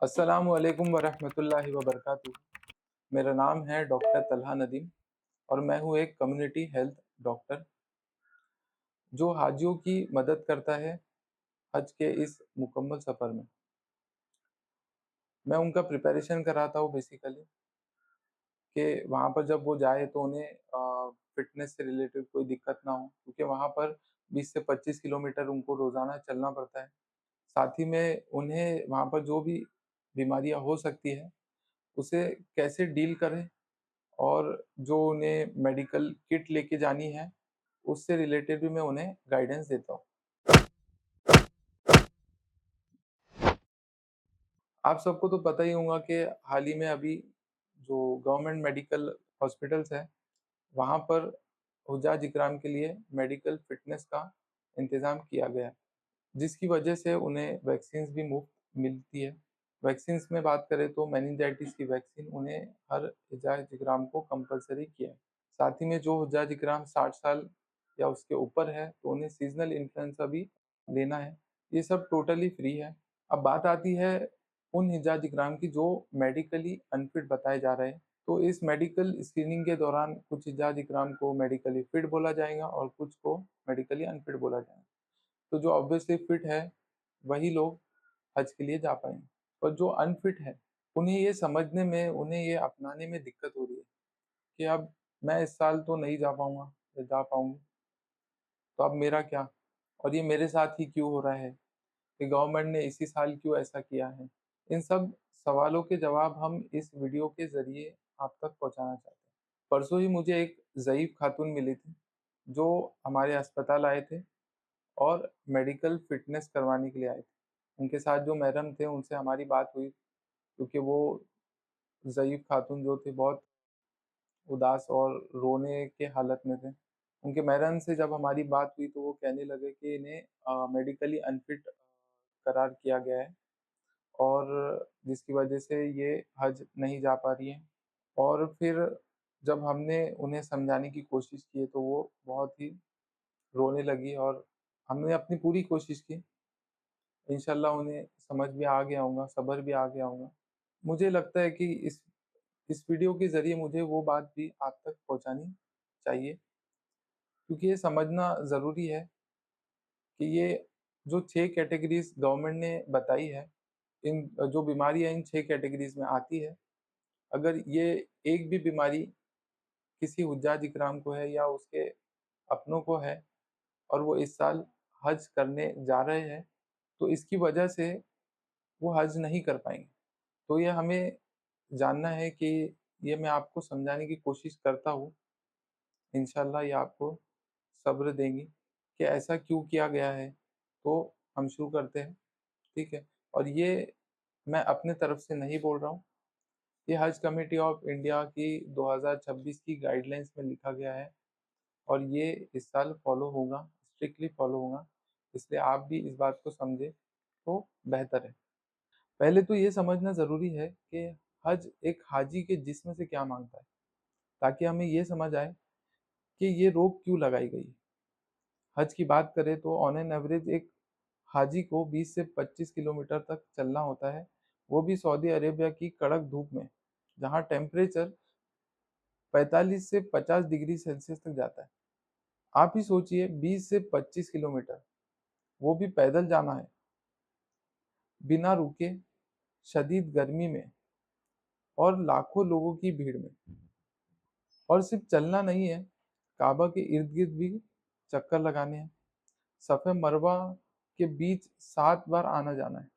अस्सलामु अलैकुम वरहमतुल्लाहि वबरकातुहू। मेरा नाम है डॉक्टर तलहा नदीम और मैं हूँ एक कम्युनिटी हेल्थ डॉक्टर जो हाजियों की मदद करता है हज के इस मुकम्मल सफ़र में। मैं उनका प्रिपरेशन कराता हूँ बेसिकली कि वहाँ पर जब वो जाए तो उन्हें फ़िटनेस से रिलेटेड कोई दिक्कत ना हो, क्योंकि वहाँ पर 20 से 25 किलोमीटर उनको रोज़ाना चलना पड़ता है। साथ ही में उन्हें वहाँ पर जो भी बीमारियाँ हो सकती हैं, उसे कैसे डील करें और जो उन्हें मेडिकल किट लेके जानी है, उससे रिलेटेड भी मैं उन्हें गाइडेंस देता हूँ। आप सबको तो पता ही होगा कि हाल ही में अभी जो गवर्नमेंट मेडिकल हॉस्पिटल्स हैं, वहाँ पर हुज्जाज इकराम के लिए मेडिकल फिटनेस का इंतज़ाम किया गया है, जिसकी वजह से उन्हें वैक्सीन्स भी मुफ़्त मिलती है। वैक्सीन्स में बात करें तो मेनिंजाइटिस की वैक्सीन उन्हें हर हुज्जाज इकराम को कंपल्सरी किया है। साथ ही में जो हुज्जाज इकराम 60 साल या उसके ऊपर है, तो उन्हें सीज़नल इन्फ्लुएंज़ा भी लेना है। ये सब टोटली फ्री है। अब बात आती है उन हुज्जाज इकराम की जो मेडिकली अनफिट बताए जा रहे हैं। तो इस मेडिकल स्क्रीनिंग के दौरान कुछ हुज्जाज इकराम को मेडिकली फिट बोला जाएगा और कुछ को मेडिकली अनफिट बोला जाएगा। तो जो ऑब्वियसली फिट है, वही लोग हज के लिए जा पाएँगे और जो अनफिट है, उन्हें ये समझने में, उन्हें ये अपनाने में दिक्कत हो रही है कि अब मैं इस साल तो नहीं जा पाऊँगा या जा पाऊँगी, तो अब मेरा क्या? और ये मेरे साथ ही क्यों हो रहा है? कि गवर्नमेंट ने इसी साल क्यों ऐसा किया है? इन सब सवालों के जवाब हम इस वीडियो के ज़रिए आप तक पहुँचाना चाहते हैं। परसों ही मुझे एक ज़ईफ़ खातून मिली थी, जो हमारे अस्पताल आए थे और मेडिकल फ़िटनेस करवाने के लिए आए थे। उनके साथ जो महरम थे, उनसे हमारी बात हुई, क्योंकि वो ज़ईफ़ खातून जो थी बहुत उदास और रोने के हालत में थे। उनके महरम से जब हमारी बात हुई तो वो कहने लगे कि इन्हें मेडिकली अनफिट करार किया गया है और जिसकी वजह से ये हज नहीं जा पा रही हैं। और फिर जब हमने उन्हें समझाने की कोशिश की तो वो बहुत ही रोने लगी और हमने अपनी पूरी कोशिश की। इंशाल्लाह उन्हें समझ भी आ गया होगा, सब्र भी आ गया होगा। मुझे लगता है कि इस वीडियो के ज़रिए मुझे वो बात भी आप तक पहुँचानी चाहिए, क्योंकि ये समझना ज़रूरी है कि ये जो 6 कैटेगरीज़ गवर्नमेंट ने बताई है, इन जो बीमारियाँ इन 6 कैटेगरीज़ में आती है, अगर ये एक भी बीमारी किसी हुज्जाज इकराम को है या उसके अपनों को है और वो इस साल हज करने जा रहे हैं, तो इसकी वजह से वो हज नहीं कर पाएँगे। तो ये हमें जानना है कि ये मैं आपको समझाने की कोशिश करता हूँ। इंशाल्लाह ये आपको सब्र देंगी कि ऐसा क्यों किया गया है। तो हम शुरू करते हैं, ठीक है? और ये मैं अपने तरफ से नहीं बोल रहा हूँ, ये हज कमिटी ऑफ इंडिया की 2026 की गाइडलाइंस में लिखा गया है और ये इस साल फॉलो होगा, स्ट्रिक्टली फॉलो होगा। इसलिए आप भी इस बात को समझें तो बेहतर है। पहले तो ये समझना ज़रूरी है कि हज एक हाजी के जिस्म से क्या माँगता है, ताकि हमें ये समझ आए कि ये रोक क्यों लगाई गई है। हज की बात करें तो ऑन एन एवरेज एक हाजी को 20 से 25 किलोमीटर तक चलना होता है, वो भी सऊदी अरेबिया की कड़क धूप में, जहाँ टेम्परेचर 45 से 50 डिग्री सेल्सियस तक जाता है। आप ही सोचिए 20 से 25 किलोमीटर, वो भी पैदल जाना है, बिना रुके, शदीद गर्मी में और लाखों लोगों की भीड़ में। और सिर्फ चलना नहीं है, काबा के इर्द-गिर्द भी चक्कर लगाने हैं। सफ़े मरवा के बीच 7 बार आना-जाना है।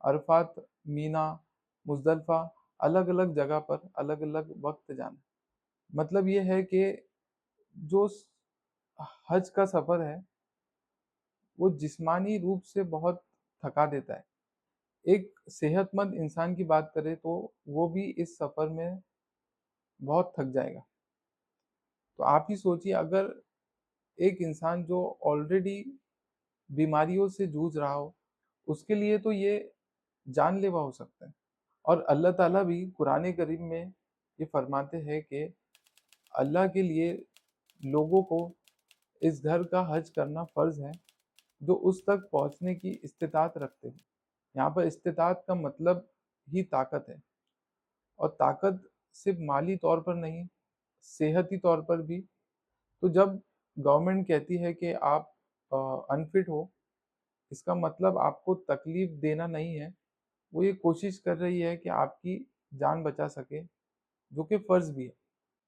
अरफ़ात, मीना, मुज़दलिफ़ा अलग-अलग जगह पर अलग-अलग वक़्त जाना है। मतलब ये है कि जो हज का सफ़र है, वो जिस्मानी रूप से बहुत थका देता है। एक सेहतमंद इंसान की बात करें तो वो भी इस सफ़र में बहुत थक जाएगा। तो आप ही सोचिए, अगर एक इंसान जो ऑलरेडी बीमारियों से जूझ रहा हो, उसके लिए तो ये जानलेवा हो सकता है। और अल्लाह ताला भी कुरान करीम में ये फरमाते हैं कि अल्लाह के लिए लोगों को इस घर का हज करना फ़र्ज़ है, जो उस तक पहुँचने की इस्तिताअत रखते हैं। यहाँ पर इस्तिताअत का मतलब ही ताकत है, और ताकत सिर्फ माली तौर पर नहीं, सेहती तौर पर भी। तो जब गवर्नमेंट कहती है कि आप अनफिट हो, इसका मतलब आपको तकलीफ देना नहीं है, वो ये कोशिश कर रही है कि आपकी जान बचा सके, जो कि फ़र्ज़ भी है।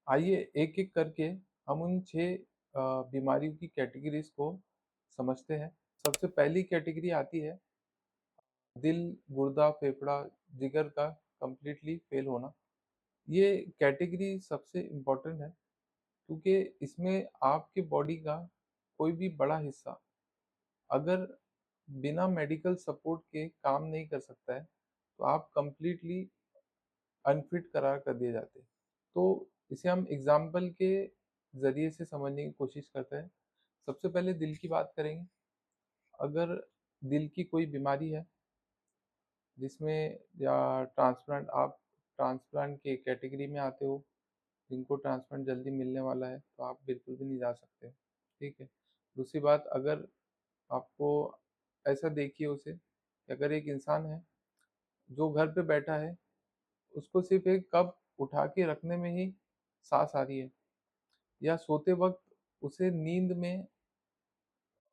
आइए एक-एक करके हम उन 6 बीमारियों की कैटेगरीज़ को समझते हैं। सबसे पहली कैटेगरी आती है दिल, गुर्दा, फेफड़ा, जिगर का कंप्लीटली फ़ेल होना। ये कैटेगरी सबसे इम्पोर्टेंट है, क्योंकि इसमें आपके बॉडी का कोई भी बड़ा हिस्सा अगर बिना मेडिकल सपोर्ट के काम नहीं कर सकता है, तो आप कंप्लीटली अनफिट करार कर दिए जाते हैं। तो इसे हम एग्ज़ाम्पल के ज़रिए से समझने की कोशिश करते हैं। सबसे पहले दिल की बात करेंगे। अगर दिल की कोई बीमारी है, जिसमें या ट्रांसप्लांट आप ट्रांसप्लांट के कैटेगरी में आते हो, जिनको ट्रांसप्लांट जल्दी मिलने वाला है, तो आप बिल्कुल भी नहीं जा सकते, ठीक है। दूसरी बात, अगर आपको ऐसा देखिए उसे कि अगर एक इंसान है जो घर पे बैठा है, उसको सिर्फ एक कप उठा के रखने में ही सांस आ रही है, या सोते वक्त उसे नींद में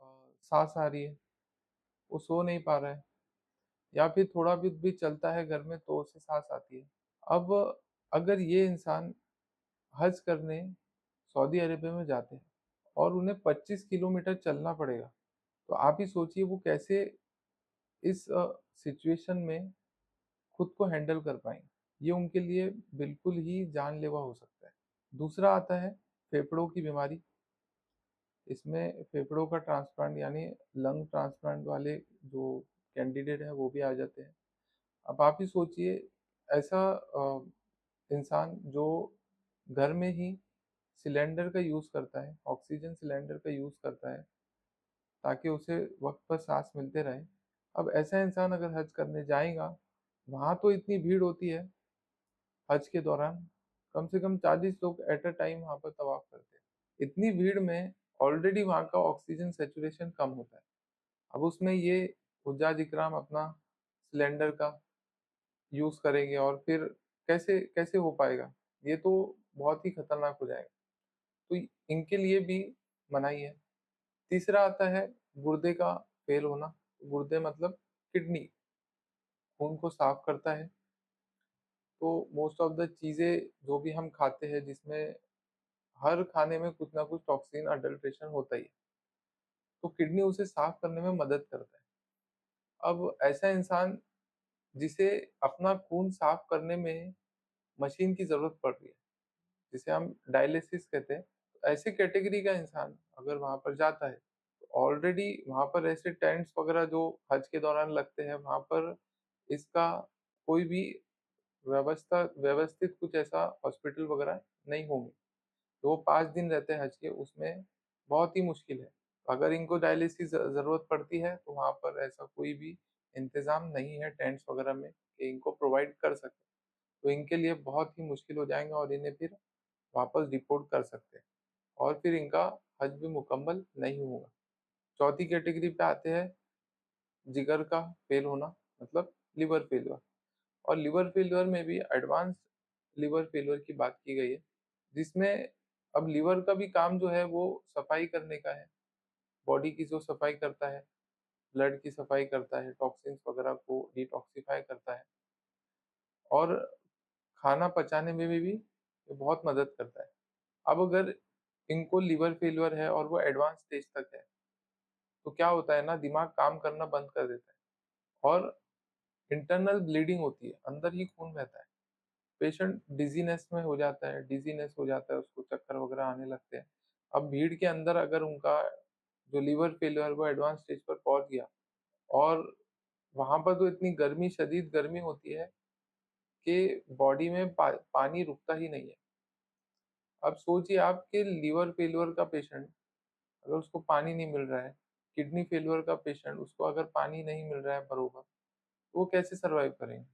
अ, सांस आ रही है, वो सो नहीं पा रहा है, या फिर थोड़ा भी चलता है घर में तो उसे सांस आती है। अब अगर ये इंसान हज करने सऊदी अरेबिया में जाते हैं और उन्हें 25 किलोमीटर चलना पड़ेगा, तो आप ही सोचिए वो कैसे इस सिचुएशन में खुद को हैंडल कर पाएँगे। ये उनके लिए बिल्कुल ही जानलेवा हो सकता है। दूसरा आता है फेफड़ों की बीमारी। इसमें फेफड़ों का ट्रांसप्लांट यानी लंग ट्रांसप्लांट वाले जो कैंडिडेट हैं वो भी आ जाते हैं। अब आप ही सोचिए, ऐसा इंसान जो घर में ही सिलेंडर का यूज़ करता है, ऑक्सीजन सिलेंडर का यूज़ करता है, ताकि उसे वक़्त पर साँस मिलते रहे। अब ऐसा इंसान अगर हज करने जाएगा, वहाँ तो इतनी भीड़ होती है हज के दौरान, कम से कम 40 लोग एट अ टाइम वहाँ पर तवाफ़ करते हैं। इतनी भीड़ में ऑलरेडी वहाँ का ऑक्सीजन सैचुरेशन कम होता है। अब उसमें ये हुज्जाज इकराम अपना सिलेंडर का यूज़ करेंगे, और फिर कैसे कैसे हो पाएगा? ये तो बहुत ही खतरनाक हो जाएगा। तो इनके लिए भी मनाही है। तीसरा आता है गुर्दे का फेल होना। गुर्दे मतलब किडनी, खून को साफ करता है। तो मोस्ट ऑफ द चीज़ें जो भी हम खाते हैं, जिसमें हर खाने में कुछ ना कुछ टॉक्सिन अडल्ट्रेशन होता ही है, तो किडनी उसे साफ करने में मदद करता है। अब ऐसा इंसान जिसे अपना खून साफ करने में मशीन की ज़रूरत पड़ रही है, जिसे हम डायलिसिस कहते हैं, तो ऐसी कैटेगरी का इंसान अगर वहाँ पर जाता है, तो ऑलरेडी वहाँ पर ऐसे टेंट्स वगैरह जो हज के दौरान लगते हैं, वहाँ पर इसका कोई भी व्यवस्थित कुछ ऐसा हॉस्पिटल वगैरह नहीं होंगे। तो वो 5 दिन रहते हैं हज के, उसमें बहुत ही मुश्किल है। अगर इनको डायलिसिस ज़रूरत पड़ती है, तो वहाँ पर ऐसा कोई भी इंतज़ाम नहीं है टेंट्स वगैरह में कि इनको प्रोवाइड कर सकें। तो इनके लिए बहुत ही मुश्किल हो जाएगा, और इन्हें फिर वापस डिपोर्ट कर सकते हैं, और फिर इनका हज भी मुकम्मल नहीं होगा। चौथी कैटेगरी पे आते हैं जिगर का फेल होना, मतलब लिवर फेल्योर। और लिवर फेल्योर में भी एडवांस लिवर फेल्योर की बात की गई है, जिसमें अब लिवर का भी काम जो है वो सफाई करने का है। बॉडी की जो सफाई करता है, ब्लड की सफाई करता है, टॉक्सिन्स वगैरह को डिटॉक्सिफाई करता है, और खाना पचाने में भी ये बहुत मदद करता है। अब अगर इनको लिवर फेल्योर है और वो एडवांस स्टेज तक है, तो क्या होता है ना, दिमाग काम करना बंद कर देता है, और इंटरनल ब्लीडिंग होती है, अंदर ही खून बहता है। पेशेंट डिज़ीनेस हो जाता है, उसको चक्कर वगैरह आने लगते हैं। अब भीड़ के अंदर अगर उनका जो लिवर फेल्योर वो एडवांस स्टेज पर पहुँच गया, और वहाँ पर तो इतनी गर्मी, शदीद गर्मी होती है कि बॉडी में पानी रुकता ही नहीं है। अब सोचिए आपके लिवर फेल्योर का पेशेंट, अगर उसको पानी नहीं मिल रहा है, किडनी फेल्योर का पेशेंट, उसको अगर पानी नहीं मिल रहा है बरोबर, तो वो कैसे सर्वाइव करेंगे?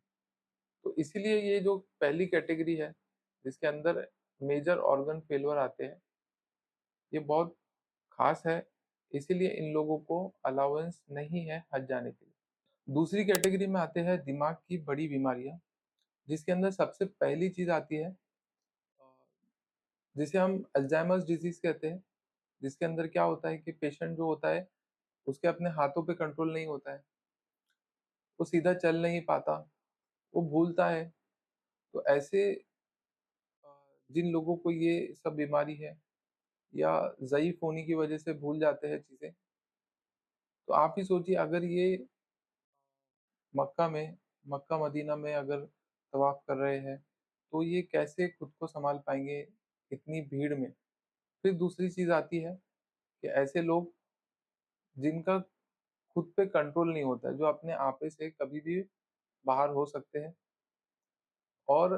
तो इसीलिए ये जो पहली कैटेगरी है, जिसके अंदर मेजर ऑर्गन फेल्योर आते हैं, ये बहुत ख़ास है, इसीलिए इन लोगों को अलाउंस नहीं है हज जाने के लिए। दूसरी कैटेगरी में आते हैं दिमाग की बड़ी बीमारियाँ, जिसके अंदर सबसे पहली चीज़ आती है जिसे हम अल्ज़ाइमर्स डिज़ीज़ कहते हैं, जिसके अंदर क्या होता है कि पेशेंट जो होता है, उसके अपने हाथों पे कंट्रोल नहीं होता है, वो सीधा चल नहीं पाता, वो भूलता है। तो ऐसे अ, जिन लोगों को ये सब बीमारी है या ज़ईफ़ होने की वज़ह से भूल जाते हैं चीज़ें, तो आप ही सोचिए अगर ये मक्का में मक्का मदीना में अगर तवाफ़ कर रहे हैं, तो ये कैसे खुद को सँभाल पाएँगे इतनी भीड़ में? फिर दूसरी चीज़ आती है कि ऐसे लोग जिनका खुद पे कंट्रोल नहीं होता है, जो अपने आपे से कभी भी बाहर हो सकते हैं और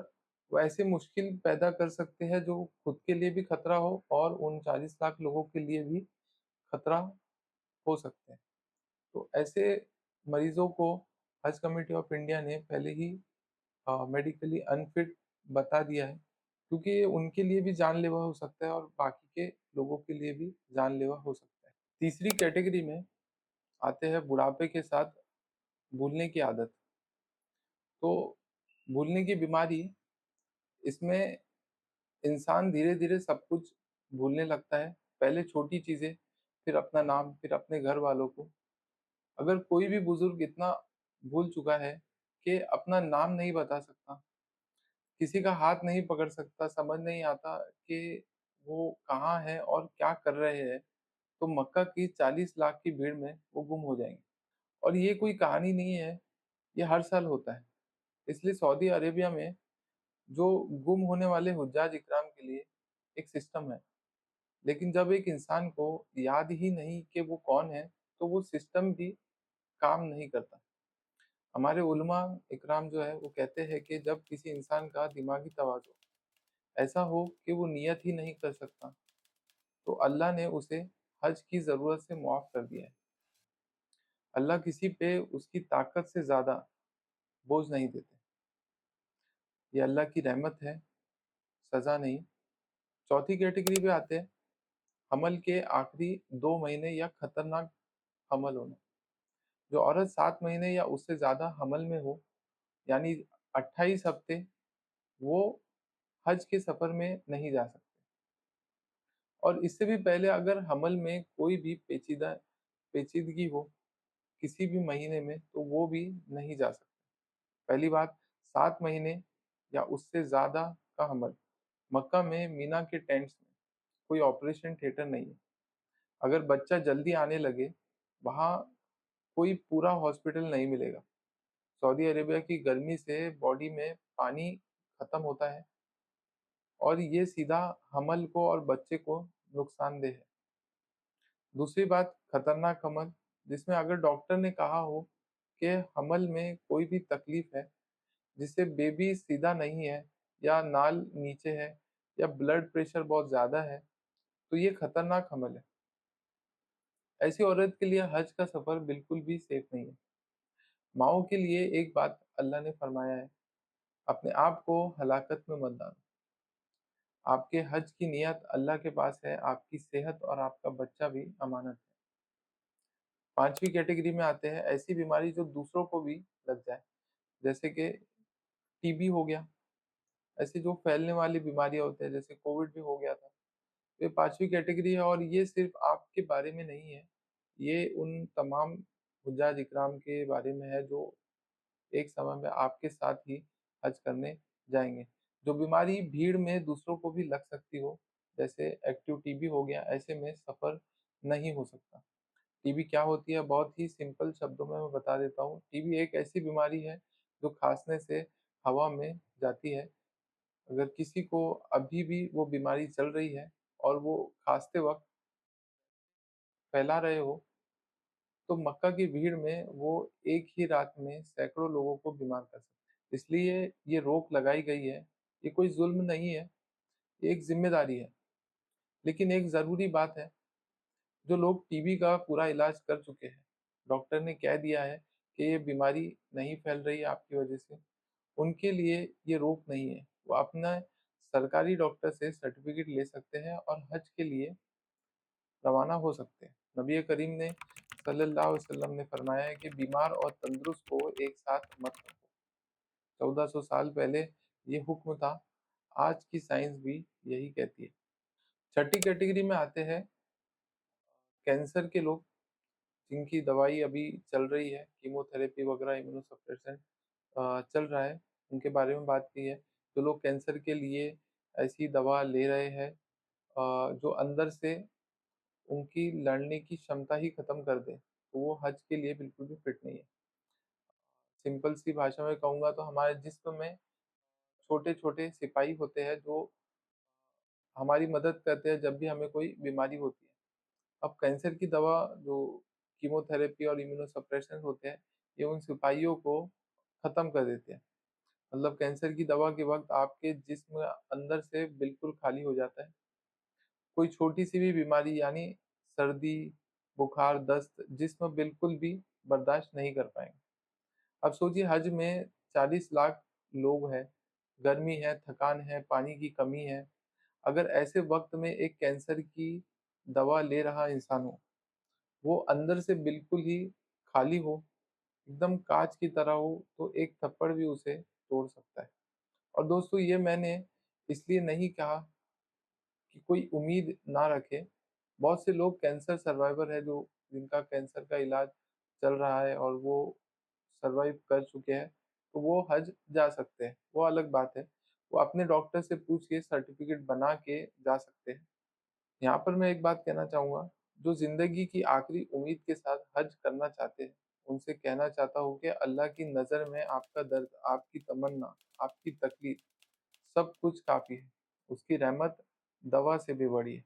वो ऐसी मुश्किल पैदा कर सकते हैं जो खुद के लिए भी खतरा हो और उन 40 लाख लोगों के लिए भी खतरा हो सकते हैं। तो ऐसे मरीज़ों को हज कमिटी ऑफ इंडिया ने पहले ही मेडिकली अनफिट बता दिया है, क्योंकि ये उनके लिए भी जानलेवा हो सकता है और बाकी के लोगों के लिए भी जानलेवा हो सकता है। तीसरी कैटेगरी में आते हैं बुढ़ापे के साथ भूलने की आदत। तो भूलने की बीमारी इसमें इंसान धीरे-धीरे सब कुछ भूलने लगता है। पहले छोटी चीज़ें, फिर अपना नाम, फिर अपने घर वालों को। अगर कोई भी बुज़ुर्ग इतना भूल चुका है कि अपना नाम नहीं बता सकता, किसी का हाथ नहीं पकड़ सकता, समझ नहीं आता कि वो कहाँ है और क्या कर रहे हैं, तो मक्का की 40 लाख की भीड़ में वो गुम हो जाएँगे। और ये कोई कहानी नहीं है, ये हर साल होता है। इसलिए सऊदी अरेबिया में जो गुम होने वाले हुज्जाज इकराम के लिए एक सिस्टम है। लेकिन जब एक इंसान को याद ही नहीं कि वो कौन है, तो वो सिस्टम भी काम नहीं करता। हमारे उलमा इकराम जो है वो कहते हैं कि जब किसी इंसान का दिमागी तवाज़ुन ऐसा हो कि वो नियत ही नहीं कर सकता, तो अल्लाह ने उसे हज की ज़रूरत से मुआफ़ कर दिया है। अल्लाह किसी पे उसकी ताकत से ज़्यादा बोझ नहीं देते। ये अल्लाह की रहमत है, सज़ा नहीं। चौथी कैटेगरी पे आते हैं, हमल के आखिरी 2 महीने या खतरनाक हमल होना। जो औरत 7 महीने या उससे ज़्यादा हमल में हो, यानी 28 हफ्ते, वो हज के सफ़र में नहीं जा सकते। और इससे भी पहले अगर हमल में कोई भी पेचीदगी हो, किसी भी महीने में, तो वो भी नहीं जा सकते। पहली बात, 7 महीने या उससे ज़्यादा का हमल। मक्का में मीना के टेंट्स में कोई ऑपरेशन थिएटर नहीं है। अगर बच्चा जल्दी आने लगे, वहाँ कोई पूरा हॉस्पिटल नहीं मिलेगा। सऊदी अरेबिया की गर्मी से बॉडी में पानी खत्म होता है और ये सीधा हमल को और बच्चे को नुकसानदेह है। दूसरी बात, खतरनाक हमल, जिसमें अगर डॉक्टर ने कहा हो कि हमल में कोई भी तकलीफ है, जिससे बेबी सीधा नहीं है या नाल नीचे है या ब्लड प्रेशर बहुत ज़्यादा है, तो ये खतरनाक हमल है। ऐसी औरत के लिए हज का सफ़र बिल्कुल भी सेफ नहीं है। माँओं के लिए एक बात अल्लाह ने फरमाया है, अपने आप को हलाकत में मत डालो। आपके हज की नियत अल्लाह के पास है, आपकी सेहत और आपका बच्चा भी अमानत है। 5वीं कैटेगरी में आते हैं ऐसी बीमारी जो दूसरों को भी लग जाए, जैसे कि टीबी हो गया, ऐसी जो फैलने वाली बीमारियाँ होती हैं, जैसे कोविड भी हो गया था। ये 5वीं कैटेगरी है और ये सिर्फ़ आपके बारे में नहीं है, ये उन तमाम हुज्जाज इकराम के बारे में है जो एक समय में आपके साथ ही हज करने जाएँगे। जो बीमारी भीड़ में दूसरों को भी लग सकती हो, जैसे एक्टिव टीबी हो गया, ऐसे में सफ़र नहीं हो सकता। टीबी क्या होती है? बहुत ही सिंपल शब्दों में मैं बता देता हूँ। टीबी एक ऐसी बीमारी है जो खाँसने से हवा में जाती है। अगर किसी को अभी भी वो बीमारी चल रही है और वो खाँसते वक़्त फैला रहे हो, तो मक्का की भीड़ में वो एक ही रात में सैकड़ों लोगों को बीमार कर सकते हैं। इसलिए ये रोक लगाई गई है। ये कोई ज़ुल्म नहीं है, ये एक ज़िम्मेदारी है। लेकिन एक ज़रूरी बात है, जो लोग टीबी का पूरा इलाज कर चुके हैं, डॉक्टर ने कह दिया है कि ये बीमारी नहीं फैल रही है आपकी वजह से, उनके लिए ये रोक नहीं है। वो अपना सरकारी डॉक्टर से सर्टिफ़िकेट ले सकते हैं और हज के लिए रवाना हो सकते हैं। नबी करीम ने सल्लल्लाहु अलैहि वसल्लम ने फरमाया है कि बीमार और तंदुरुस्त को एक साथ मत रखो। 1400 साल पहले ये हुक्म था, आज की साइंस भी यही कहती है। छठी कैटेगरी में आते हैं कैंसर के लोग, जिनकी दवाई अभी चल रही है, कीमोथेरेपी वगैरह इम्यूनोसप्रेसेंट चल रहा है, उनके बारे में बात की है। जो लोग कैंसर के लिए ऐसी दवा ले रहे हैं जो अंदर से उनकी लड़ने की क्षमता ही खत्म कर दे, तो वो हज के लिए बिल्कुल भी फिट नहीं है। सिंपल सी भाषा में कहूँगा तो हमारे जिस्म में छोटे-छोटे सिपाही होते हैं जो हमारी मदद करते हैं जब भी हमें कोई बीमारी होती है। अब कैंसर की दवा जो कीमोथेरेपी और इम्यूनोसप्रेशन होते हैं, ये उन सिपाहियों को खत्म कर देते हैं। मतलब कैंसर की दवा के वक़्त आपके जिस्म अंदर से बिल्कुल खाली हो जाता है। कोई छोटी-सी भी बीमारी यानी सर्दी, बुखार, दस्त जिस्म बिल्कुल भी बर्दाश्त नहीं कर पाएँगे। अब सोचिए हज में 40 लाख लोग हैं, गर्मी है, थकान है, पानी की कमी है। अगर ऐसे वक़्त में एक कैंसर की दवा ले रहा इंसान हो, वो अंदर से बिल्कुल ही खाली हो, एकदम काँच की तरह हो, तो एक थप्पड़ भी उसे तोड़ सकता है। और दोस्तों ये मैंने इसलिए नहीं कहा कि कोई उम्मीद ना रखे। बहुत से लोग कैंसर सर्वाइवर हैं जो जिनका कैंसर का इलाज चल रहा है और वो सर्वाइव कर चुके हैं, तो वो हज जा सकते हैं, वो अलग बात है। वो अपने डॉक्टर से पूछ के सर्टिफ़िकेट बना के जा सकते हैं। यहाँ पर मैं एक बात कहना चाहूँगा, जो ज़िंदगी की आखिरी उम्मीद के साथ हज करना चाहते हैं, उनसे कहना चाहता हूँ कि अल्लाह की नज़र में आपका दर्द, आपकी तमन्ना, आपकी तकलीफ़ सब कुछ काफ़ी है। उसकी रहमत दवा से भी बड़ी है।